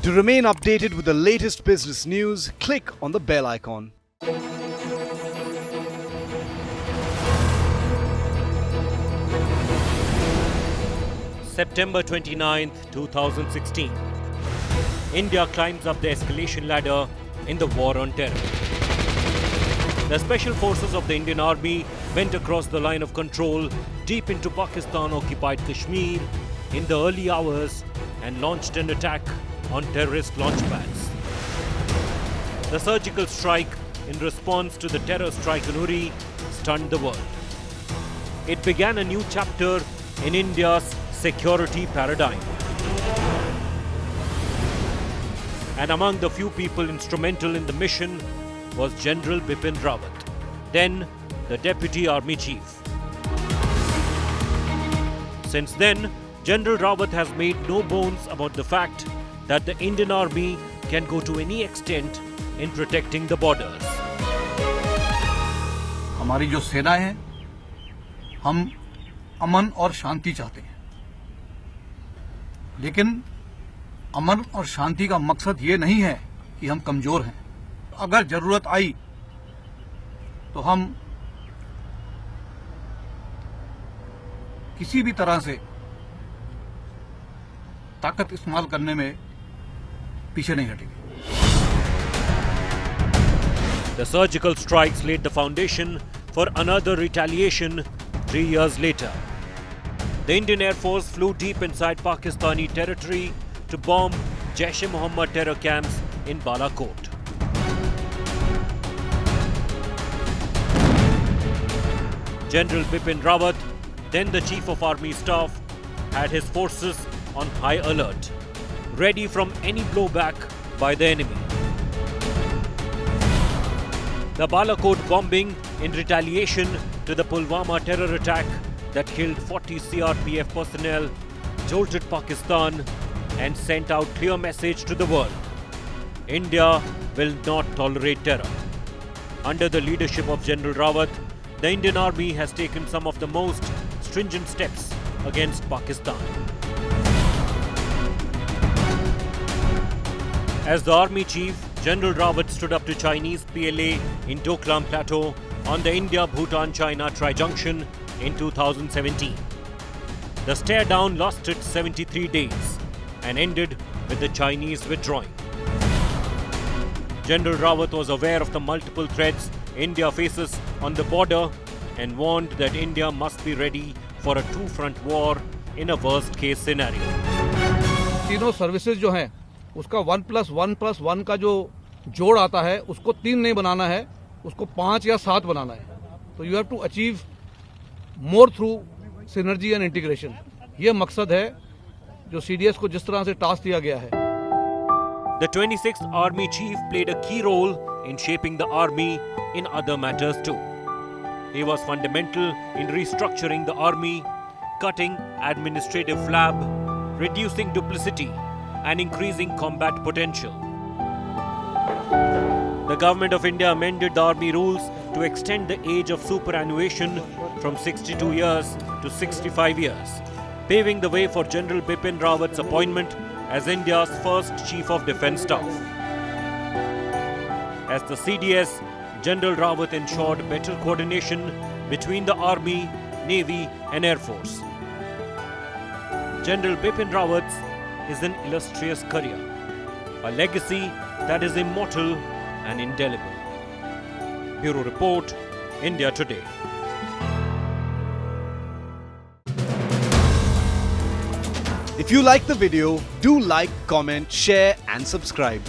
To remain updated with the latest business news, click on the bell icon. September 29th, 2016. India climbs up the escalation ladder in the war on terror. The special forces of the Indian Army went across the line of control deep into Pakistan-occupied Kashmir in the early hours and launched an attack on terrorist launch pads. The surgical strike in response to the terror strike in Uri stunned the world. It began a new chapter in India's security paradigm. And among the few people instrumental in the mission was General Bipin Rawat, then the Deputy Army Chief. Since then, General Rawat has made no bones about the fact that the Indian Army can go to any extent in protecting the borders. हमारी जो सेना है, हम अमन और शांति चाहते हैं, लेकिन अमन और शांति का मकसद ये नहीं है कि हम कमजोर हैं। अगर जरूरत आई तो हम किसी भी तरह से ताकत इस्तेमाल करने में पीछे नहीं हटेंगे। The surgical strikes laid the foundation for another retaliation 3 years later. The Indian Air Force flew deep inside Pakistani territory to bomb Jaish-e-Mohammed terror camps in Balakot. General Bipin Rawat, then the Chief of Army Staff, had his forces on high alert, ready from any blowback by the enemy. The Balakot bombing in retaliation to the Pulwama terror attack that killed 40 CRPF personnel jolted Pakistan and sent out clear message to the world. India will not tolerate terror. Under the leadership of General Rawat, the Indian Army has taken some of the most stringent steps against Pakistan. As the Army Chief, General Rawat stood up to Chinese PLA in Doklam Plateau on the India-Bhutan-China tri-junction in 2017. The stare-down lasted 73 days and ended with the Chinese withdrawing. General Rawat was aware of the multiple threats India faces on the border and warned that India must be ready for a two-front war in a worst-case scenario. तीनों services जो हैं, उसका 1+1+1 का जो जोड़ आता है, उसको 3 नहीं बनाना है, उसको 5 या 7 बनाना है. तो you have to achieve more through synergy and integration. ये मकसद है जो सीडीएस को जिस तरह से टास्क दिया गया है. The 26th Army Chief played a key role in shaping the army in other matters too. He was fundamental in restructuring the army, cutting administrative flab, reducing duplicity, and increasing combat potential. The Government of India amended the army rules to extend the age of superannuation from 62 years to 65 years, paving the way for General Bipin Rawat's appointment as India's first Chief of Defence Staff. As the CDS, General Rawat ensured better coordination between the Army, Navy and Air Force. General Bipin Rawat's is an illustrious career, a legacy that is immortal and indelible. Bureau Report, India Today. If you like the video, do like, comment, share and subscribe.